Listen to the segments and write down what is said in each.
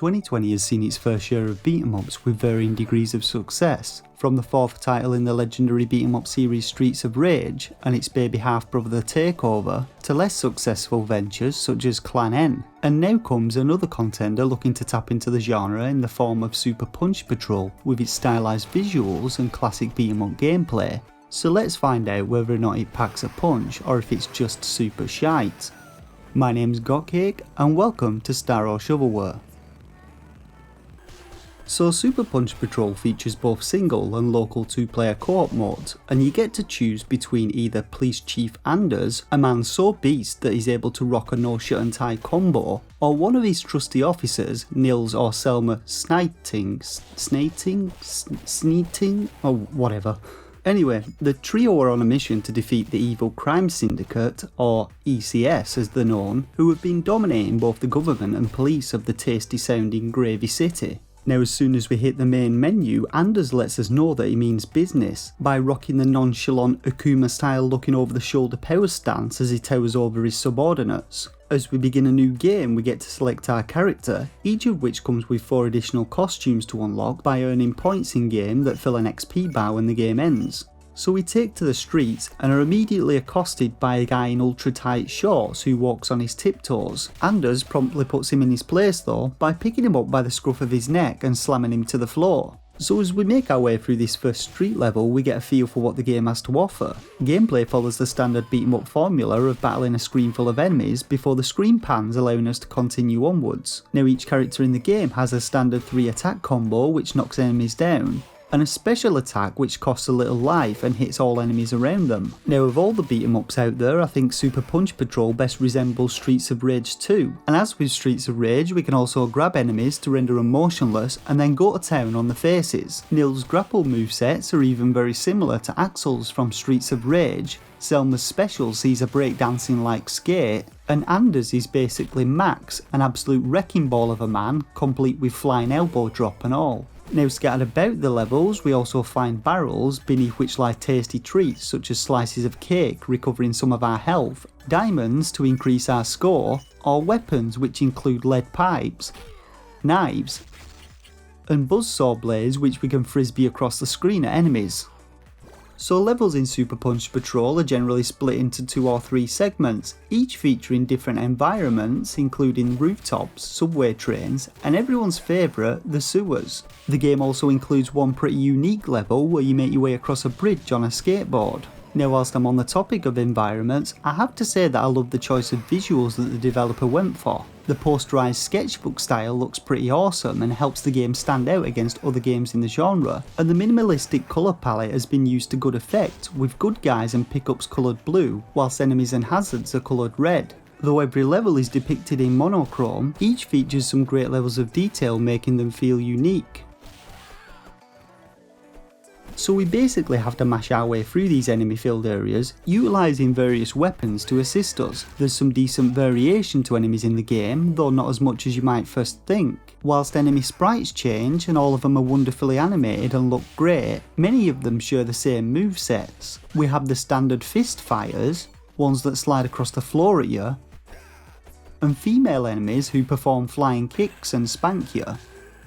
2020 has seen its fair share of beat-em-ups with varying degrees of success, from the fourth title in the legendary beat-em-up series Streets of Rage and its baby half-brother The Takeover, to less successful ventures such as Clan N. And now comes another contender looking to tap into the genre in the form of Super Punch Patrol, with its stylised visuals and classic beat-em-up gameplay. So let's find out whether or not it packs a punch or if it's just super shite. My name's Gotcake and welcome to Star or Shovelware. So Super Punch Patrol features both single and local 2-player co-op modes, and you get to choose between either Police Chief Anders, a man so beast that he's able to rock a no shut and tie combo, or one of his trusty officers, Nils or Selma Snyting, or whatever. Anyway, the trio are on a mission to defeat the Evil Crime Syndicate, or ECS as they're known, who have been dominating both the government and police of the tasty sounding Gravy City. Now as soon as we hit the main menu, Anders lets us know that he means business by rocking the nonchalant Akuma style looking over the shoulder power stance as he towers over his subordinates. As we begin a new game, we get to select our character, each of which comes with 4 additional costumes to unlock by earning points in game that fill an XP bar when the game ends. So we take to the streets and are immediately accosted by a guy in ultra tight shorts who walks on his tiptoes. Anders promptly puts him in his place though by picking him up by the scruff of his neck and slamming him to the floor. So as we make our way through this first street level, we get a feel for what the game has to offer. Gameplay follows the standard beat-em-up formula of battling a screen full of enemies before the screen pans, allowing us to continue onwards. Now each character in the game has a standard 3 attack combo which knocks enemies down, and a special attack which costs a little life and hits all enemies around them. Now of all the beat-em-ups out there, I think Super Punch Patrol best resembles Streets of Rage 2, and as with Streets of Rage we can also grab enemies to render them motionless and then go to town on the faces. Nils' grapple movesets are even very similar to Axel's from Streets of Rage, Selma's special sees her breakdancing like skate, and Anders is basically Max, an absolute wrecking ball of a man, complete with flying elbow drop and all. Now scattered about the levels, we also find barrels beneath which lie tasty treats such as slices of cake recovering some of our health, diamonds to increase our score, or weapons which include lead pipes, knives, and buzzsaw blades which we can frisbee across the screen at enemies. So levels in Super Punch Patrol are generally split into 2 or 3 segments, each featuring different environments including rooftops, subway trains, and everyone's favourite, the sewers. The game also includes one pretty unique level where you make your way across a bridge on a skateboard. Now whilst I'm on the topic of environments, I have to say that I love the choice of visuals that the developer went for. The posterised sketchbook style looks pretty awesome and helps the game stand out against other games in the genre, and the minimalistic colour palette has been used to good effect, with good guys and pickups coloured blue, whilst enemies and hazards are coloured red. Though every level is depicted in monochrome, each features some great levels of detail making them feel unique. So we basically have to mash our way through these enemy filled areas, utilising various weapons to assist us. There's some decent variation to enemies in the game, though not as much as you might first think. Whilst enemy sprites change and all of them are wonderfully animated and look great, many of them share the same movesets. We have the standard fist fighters, ones that slide across the floor at you, and female enemies who perform flying kicks and spank you.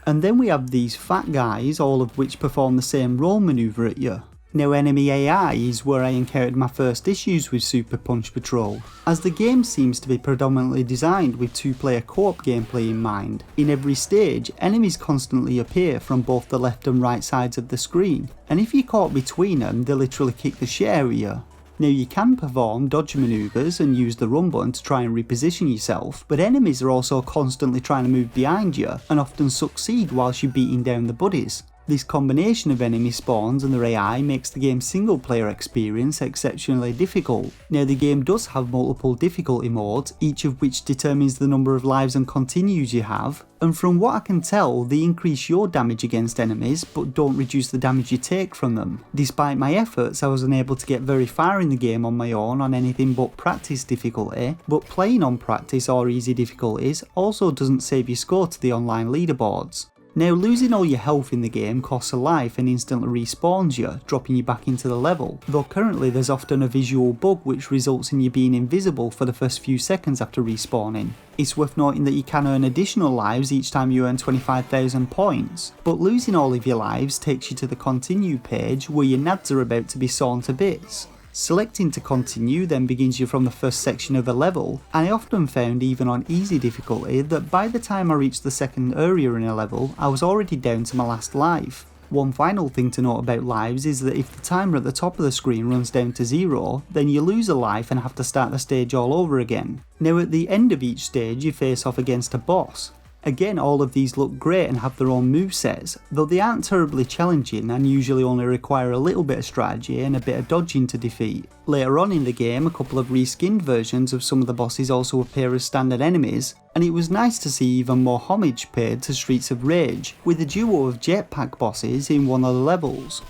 And then we have these fat guys, all of which perform the same roll manoeuvre at you. Now enemy AI is where I encountered my first issues with Super Punch Patrol, as the game seems to be predominantly designed with 2-player co-op gameplay in mind. In every stage, enemies constantly appear from both the left and right sides of the screen, and if you're caught between them, they literally kick the shit out of you. Now you can perform dodge manoeuvres and use the run button to try and reposition yourself, but enemies are also constantly trying to move behind you and often succeed whilst you're beating down the buddies. This combination of enemy spawns and their AI makes the game's single player experience exceptionally difficult. Now the game does have multiple difficulty modes, each of which determines the number of lives and continues you have, and from what I can tell they increase your damage against enemies but don't reduce the damage you take from them. Despite my efforts, I was unable to get very far in the game on my own on anything but practice difficulty, but playing on practice or easy difficulties also doesn't save your score to the online leaderboards. Now, losing all your health in the game costs a life and instantly respawns you, dropping you back into the level, though currently there's often a visual bug which results in you being invisible for the first few seconds after respawning. It's worth noting that you can earn additional lives each time you earn 25,000 points, but losing all of your lives takes you to the continue page where your nads are about to be sawn to bits. Selecting to continue then begins you from the first section of a level, and I often found even on easy difficulty that by the time I reached the second area in a level, I was already down to my last life. One final thing to note about lives is that if the timer at the top of the screen runs down to 0, then you lose a life and have to start the stage all over again. Now at the end of each stage you face off against a boss. Again, all of these look great and have their own movesets, though they aren't terribly challenging and usually only require a little bit of strategy and a bit of dodging to defeat. Later on in the game, a couple of reskinned versions of some of the bosses also appear as standard enemies, and it was nice to see even more homage paid to Streets of Rage, with a duo of jetpack bosses in one of the levels.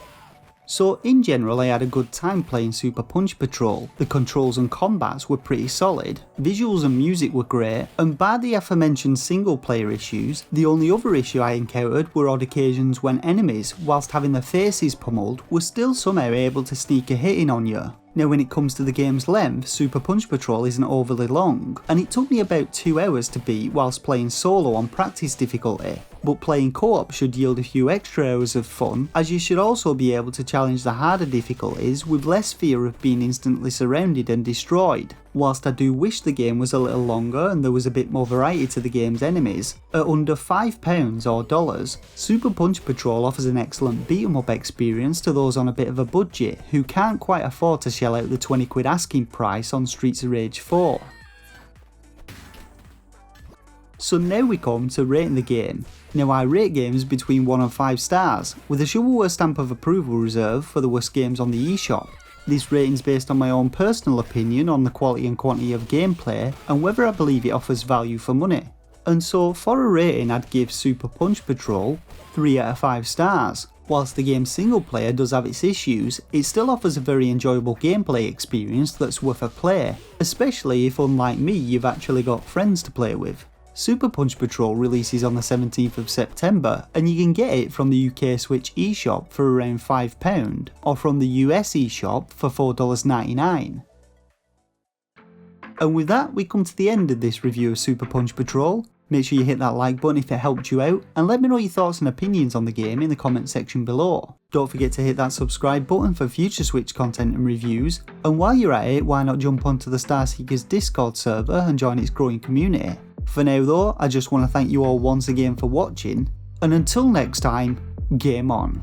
So in general I had a good time playing Super Punch Patrol. The controls and combats were pretty solid, visuals and music were great, and bar the aforementioned single player issues, the only other issue I encountered were odd occasions when enemies, whilst having their faces pummeled, were still somehow able to sneak a hit in on you. Now when it comes to the game's length, Super Punch Patrol isn't overly long, and it took me about 2 hours to beat whilst playing solo on practice difficulty, but playing co-op should yield a few extra hours of fun, as you should also be able to challenge the harder difficulties with less fear of being instantly surrounded and destroyed. Whilst I do wish the game was a little longer and there was a bit more variety to the game's enemies, at under £5 or dollars, Super Punch Patrol offers an excellent beat 'em up experience to those on a bit of a budget who can't quite afford to shell out the £20 asking price on Streets of Rage 4. So now we come to rating the game. Now I rate games between 1 and 5 stars, with a shovelware stamp of approval reserved for the worst games on the eShop. This rating is based on my own personal opinion on the quality and quantity of gameplay and whether I believe it offers value for money. And so for a rating I'd give Super Punch Patrol 3 out of 5 stars. Whilst the game's single player does have its issues, it still offers a very enjoyable gameplay experience that's worth a play, especially if unlike me you've actually got friends to play with. Super Punch Patrol releases on the 17th of September and you can get it from the UK Switch eShop for around £5 or from the US eShop for $4.99. And with that we come to the end of this review of Super Punch Patrol. Make sure you hit that like button if it helped you out and let me know your thoughts and opinions on the game in the comment section below. Don't forget to hit that subscribe button for future Switch content and reviews, and while you're at it why not jump onto the Starseekers Discord server and join its growing community. For now though, I just want to thank you all once again for watching, and until next time, game on.